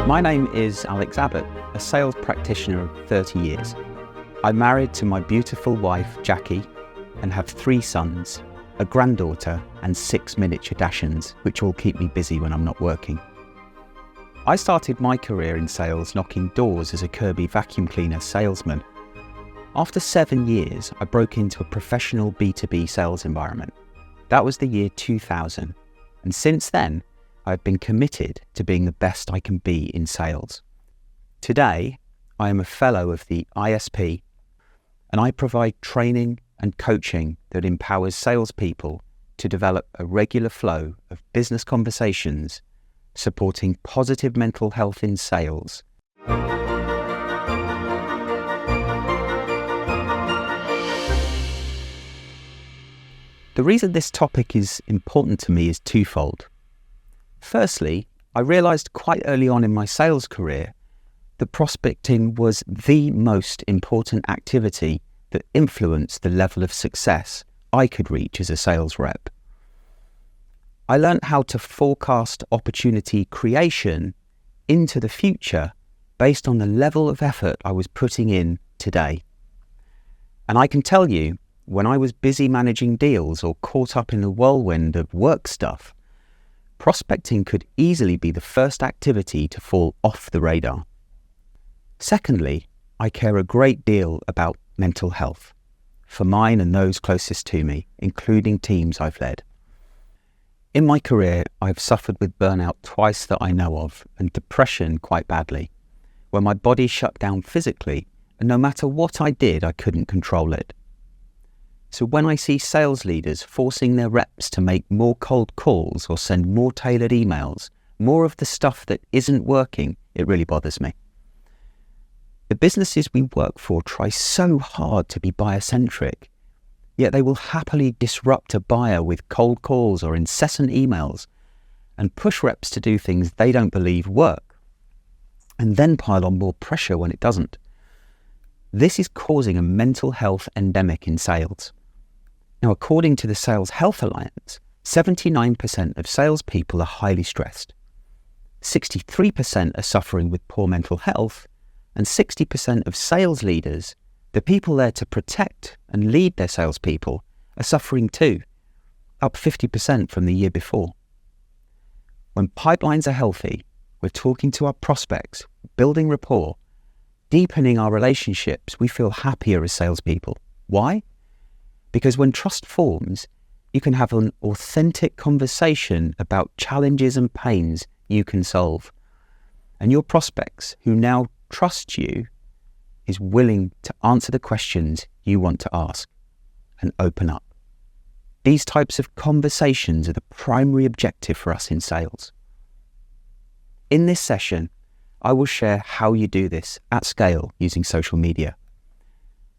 My name is Alex Abbott, a sales practitioner of 30 years. I'm married to my beautiful wife, Jackie, and have 3 sons, a granddaughter, and 6 miniature Dachshunds, which all keep me busy when I'm not working. I started my career in sales knocking doors as a Kirby vacuum cleaner salesman. After 7 years, I broke into a professional B2B sales environment. That was the year 2000, and since then, I've been committed to being the best I can be in sales. Today, I am a fellow of the ISP, and I provide training and coaching that empowers salespeople to develop a regular flow of business conversations, supporting positive mental health in sales. The reason this topic is important to me is twofold. Firstly, I realised quite early on in my sales career that prospecting was the most important activity that influenced the level of success I could reach as a sales rep. I learned how to forecast opportunity creation into the future based on the level of effort I was putting in today. And I can tell you, when I was busy managing deals or caught up in the whirlwind of work stuff, prospecting could easily be the first activity to fall off the radar. Secondly, I care a great deal about mental health, for mine and those closest to me, including teams I've led. In my career, I've suffered with burnout twice that I know of, and depression quite badly, where my body shut down physically, and no matter what I did, I couldn't control it. So when I see sales leaders forcing their reps to make more cold calls or send more tailored emails, more of the stuff that isn't working, it really bothers me. The businesses we work for try so hard to be buyer-centric, yet they will happily disrupt a buyer with cold calls or incessant emails and push reps to do things they don't believe work, and then pile on more pressure when it doesn't. This is causing a mental health endemic in sales. Now, according to the Sales Health Alliance, 79% of salespeople are highly stressed. 63% are suffering with poor mental health, and 60% of sales leaders, the people there to protect and lead their salespeople, are suffering too, up 50% from the year before. When pipelines are healthy, we're talking to our prospects, building rapport, deepening our relationships, we feel happier as salespeople. Why? Because when trust forms, you can have an authentic conversation about challenges and pains you can solve. And your prospects, who now trust you, is willing to answer the questions you want to ask and open up. These types of conversations are the primary objective for us in sales. In this session, I will share how you do this at scale using social media,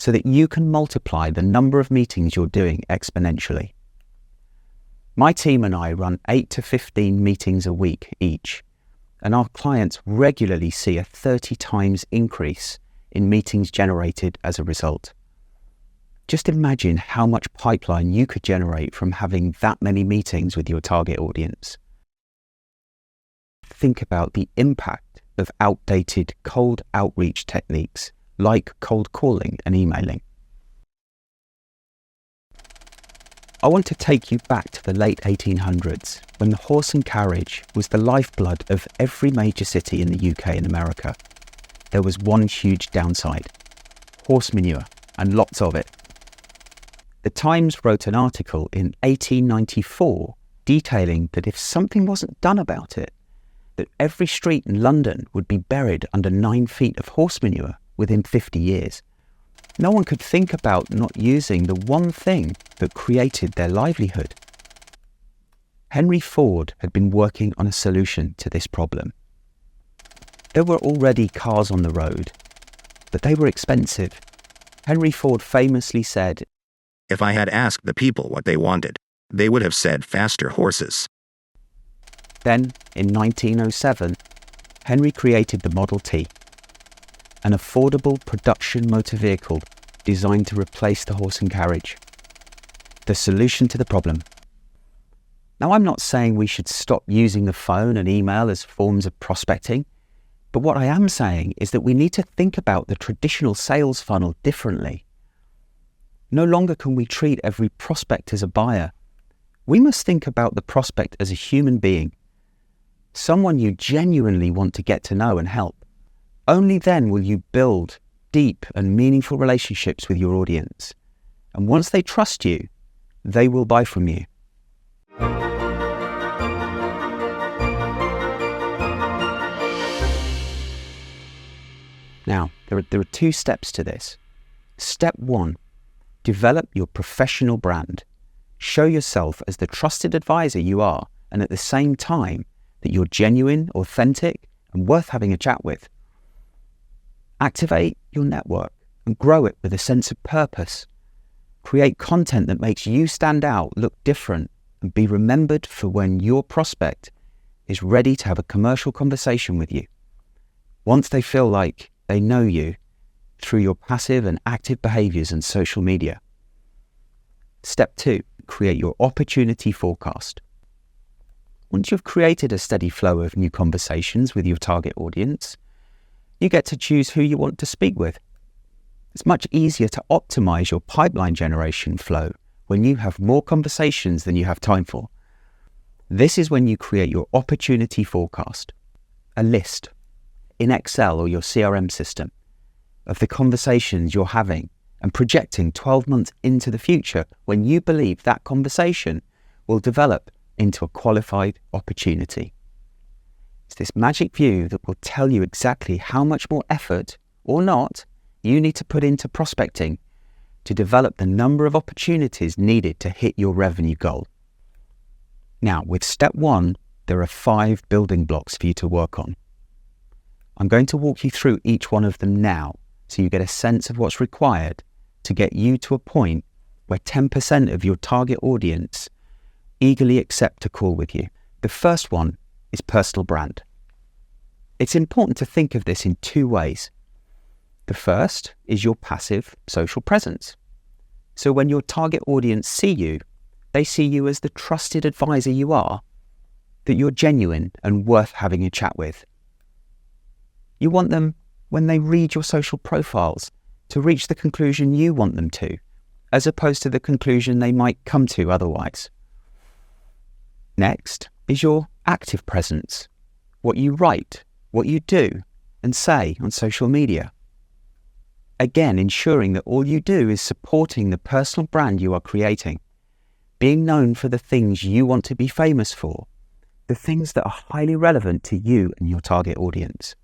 so that you can multiply the number of meetings you're doing exponentially. My team and I run 8 to 15 meetings a week each, and our clients regularly see a 30 times increase in meetings generated as a result. Just imagine how much pipeline you could generate from having that many meetings with your target audience. Think about the impact of outdated cold outreach techniques like cold calling and emailing. I want to take you back to the late 1800s, when the horse and carriage was the lifeblood of every major city in the UK and America. There was one huge downside: horse manure, and lots of it. The Times wrote an article in 1894 detailing that if something wasn't done about it, that every street in London would be buried under 9 feet of horse manure within 50 years. No one could think about not using the one thing that created their livelihood. Henry Ford had been working on a solution to this problem. There were already cars on the road, but they were expensive. Henry Ford famously said, "If I had asked the people what they wanted, they would have said faster horses." Then, in 1907, Henry created the Model T, an affordable production motor vehicle designed to replace the horse and carriage. The solution to the problem. Now, I'm not saying we should stop using the phone and email as forms of prospecting, But what I am saying is that we need to think about the traditional sales funnel differently. No longer can we treat every prospect as a buyer. We must think about the prospect as a human being, someone you genuinely want to get to know and help. Only then will you build deep and meaningful relationships with your audience. And once they trust you, they will buy from you. Now, there are two steps to this. Step 1, develop your professional brand. Show yourself as the trusted advisor you are, and at the same time that you're genuine, authentic, and worth having a chat with. Activate your network and grow it with a sense of purpose. Create content that makes you stand out, look different, and be remembered for when your prospect is ready to have a commercial conversation with you. Once they feel like they know you through your passive and active behaviors on social media. Step 2, create your opportunity forecast. Once you've created a steady flow of new conversations with your target audience, you get to choose who you want to speak with. It's much easier to optimize your pipeline generation flow when you have more conversations than you have time for. This is when you create your opportunity forecast, a list in Excel or your CRM system of the conversations you're having and projecting 12 months into the future when you believe that conversation will develop into a qualified opportunity. It's this magic view that will tell you exactly how much more effort or not you need to put into prospecting to develop the number of opportunities needed to hit your revenue goal. Now, with step 1, there are 5 building blocks for you to work on. I'm going to walk you through each one of them now so you get a sense of what's required to get you to a point where 10% of your target audience eagerly accept a call with you. The first one is personal brand. It's important to think of this in 2 ways. The first is your passive social presence. So when your target audience see you, they see you as the trusted advisor you are, that you're genuine and worth having a chat with. You want them, when they read your social profiles, to reach the conclusion you want them to, as opposed to the conclusion they might come to otherwise. Next is your active presence, what you write, what you do and say on social media. Again, ensuring that all you do is supporting the personal brand you are creating, being known for the things you want to be famous for, the things that are highly relevant to you and your target audience.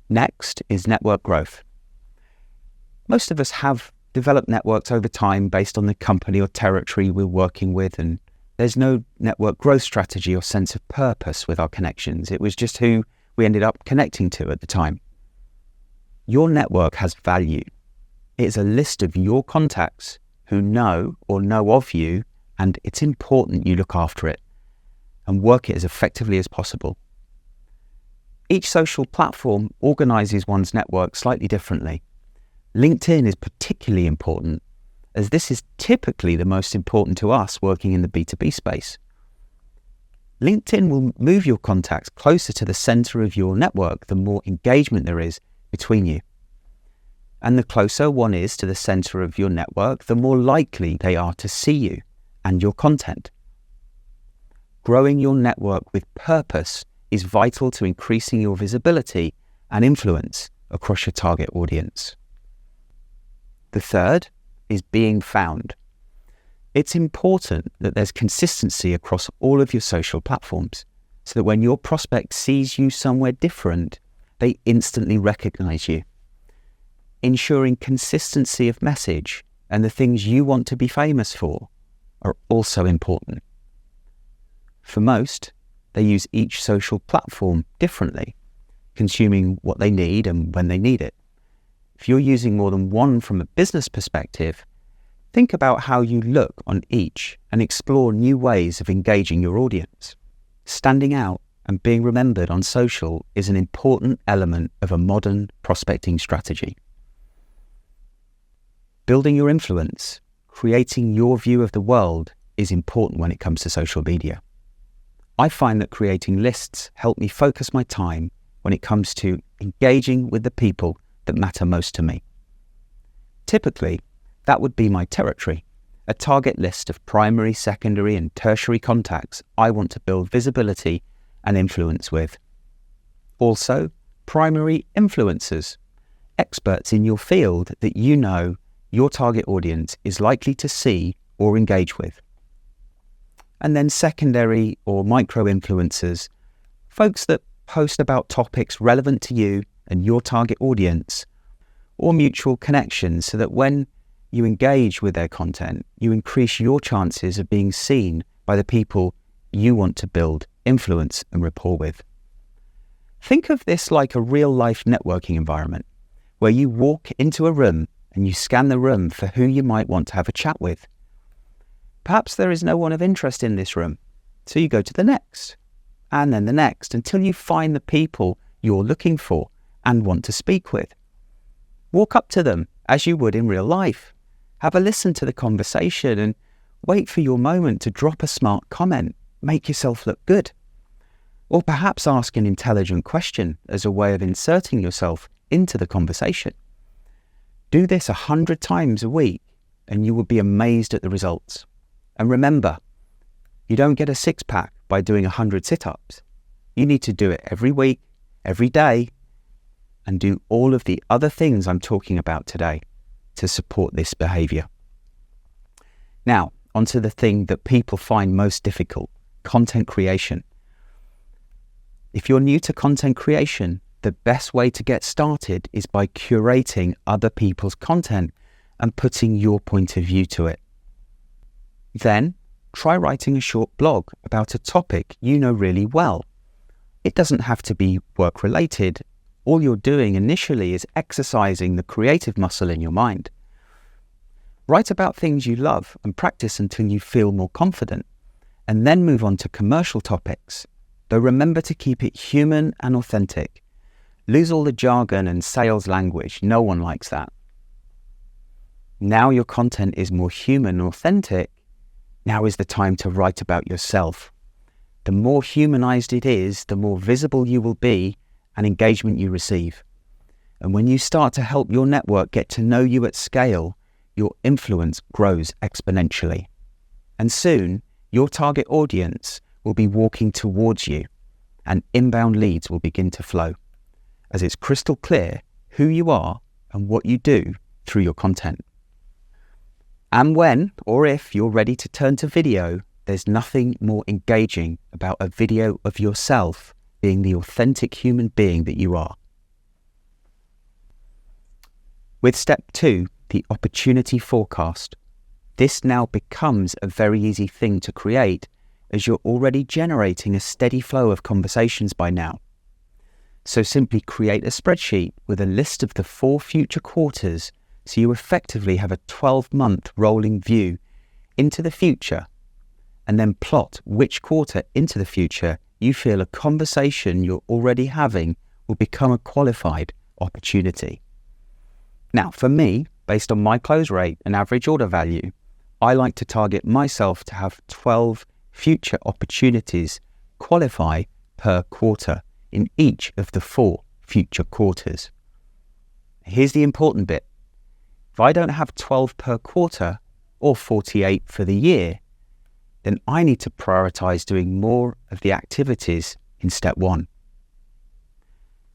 Next is network growth. Most of us have developed networks over time based on the company or territory we're working with, and there's no network growth strategy or sense of purpose with our connections. It was just who we ended up connecting to at the time. Your network has value. It is a list of your contacts who know or know of you, and it's important you look after it and work it as effectively as possible. Each social platform organizes one's network slightly differently. LinkedIn is particularly important, as this is typically the most important to us working in the B2B space. LinkedIn will move your contacts closer to the center of your network the more engagement there is between you. And the closer one is to the center of your network, the more likely they are to see you and your content. Growing your network with purpose is vital to increasing your visibility and influence across your target audience. The third is being found. It's important that there's consistency across all of your social platforms so that when your prospect sees you somewhere different, they instantly recognize you. Ensuring consistency of message and the things you want to be famous for are also important. For most, they use each social platform differently, consuming what they need and when they need it. If you're using more than one from a business perspective, think about how you look on each and explore new ways of engaging your audience. Standing out and being remembered on social is an important element of a modern prospecting strategy. Building your influence, creating your view of the world is important when it comes to social media. I find that creating lists help me focus my time when it comes to engaging with the people that matter most to me. Typically, that would be my territory, a target list of primary, secondary, and tertiary contacts I want to build visibility and influence with. Also, primary influencers, experts in your field that you know your target audience is likely to see or engage with. And then secondary or micro influencers, folks that post about topics relevant to you and your target audience, or mutual connections, so that when you engage with their content, you increase your chances of being seen by the people you want to build influence and rapport with. Think of this like a real-life networking environment, where you walk into a room and you scan the room for who you might want to have a chat with. Perhaps there is no one of interest in this room, so you go to the next, and then the next, until you find the people you're looking for and want to speak with. Walk up to them as you would in real life. Have a listen to the conversation and wait for your moment to drop a smart comment. Make yourself look good. Or perhaps ask an intelligent question as a way of inserting yourself into the conversation. Do this 100 times a week and you will be amazed at the results. And remember, you don't get a six-pack by doing 100 sit-ups. You need to do it every week, every day, and do all of the other things I'm talking about today to support this behavior. Now, onto the thing that people find most difficult, content creation. If you're new to content creation, the best way to get started is by curating other people's content and putting your point of view to it. Then, try writing a short blog about a topic you know really well. It doesn't have to be work-related. All you're doing initially is exercising the creative muscle in your mind. Write about things you love and practice until you feel more confident, and then move on to commercial topics. Though remember to keep it human and authentic. Lose all the jargon and sales language. No one likes that. Now your content is more human and authentic. Now is the time to write about yourself. The more humanized it is, the more visible you will be and engagement you receive. And when you start to help your network get to know you at scale, your influence grows exponentially. And soon, your target audience will be walking towards you and inbound leads will begin to flow, as it's crystal clear who you are and what you do through your content. And when, or if you're ready to turn to video, there's nothing more engaging about a video of yourself being the authentic human being that you are. With step 2, the opportunity forecast, this now becomes a very easy thing to create as you're already generating a steady flow of conversations by now. So simply create a spreadsheet with a list of the 4 future quarters so you effectively have a 12-month rolling view into the future, and then plot which quarter into the future you feel a conversation you're already having will become a qualified opportunity. Now, for me, based on my close rate and average order value, I like to target myself to have 12 future opportunities qualify per quarter in each of the 4 future quarters. Here's the important bit. If I don't have 12 per quarter or 48 for the year, then I need to prioritize doing more of the activities in step 1.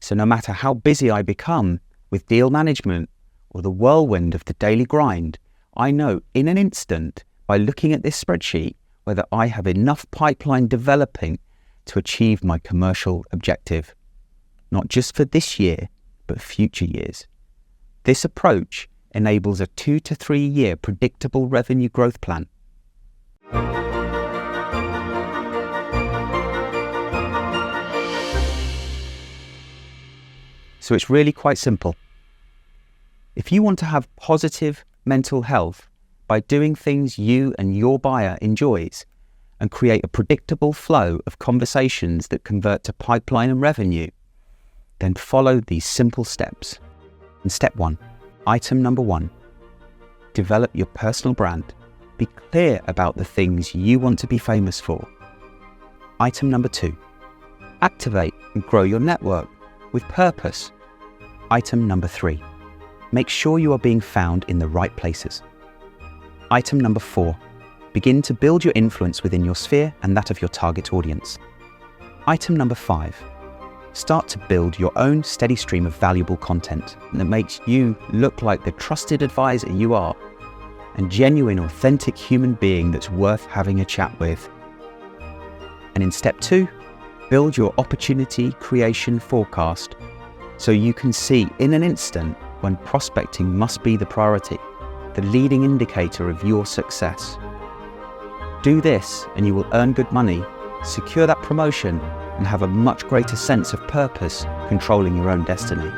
So no matter how busy I become with deal management or the whirlwind of the daily grind, I know in an instant by looking at this spreadsheet whether I have enough pipeline developing to achieve my commercial objective, not just for this year, but future years. This approach enables a 2 to 3 year predictable revenue growth plan. So it's really quite simple. If you want to have positive mental health by doing things you and your buyer enjoys and create a predictable flow of conversations that convert to pipeline and revenue, then follow these simple steps. In step 1, item number 1, develop your personal brand. Be clear about the things you want to be famous for. Item number 2, activate and grow your network. With purpose, item number 3, make sure you are being found in the right places. Item number 4, begin to build your influence within your sphere and that of your target audience. Item number 5, start to build your own steady stream of valuable content that makes you look like the trusted advisor you are, and genuine, authentic human being that's worth having a chat with. And in step 2, build your opportunity creation forecast so you can see in an instant when prospecting must be the priority, the leading indicator of your success. Do this and you will earn good money, secure that promotion, and have a much greater sense of purpose controlling your own destiny.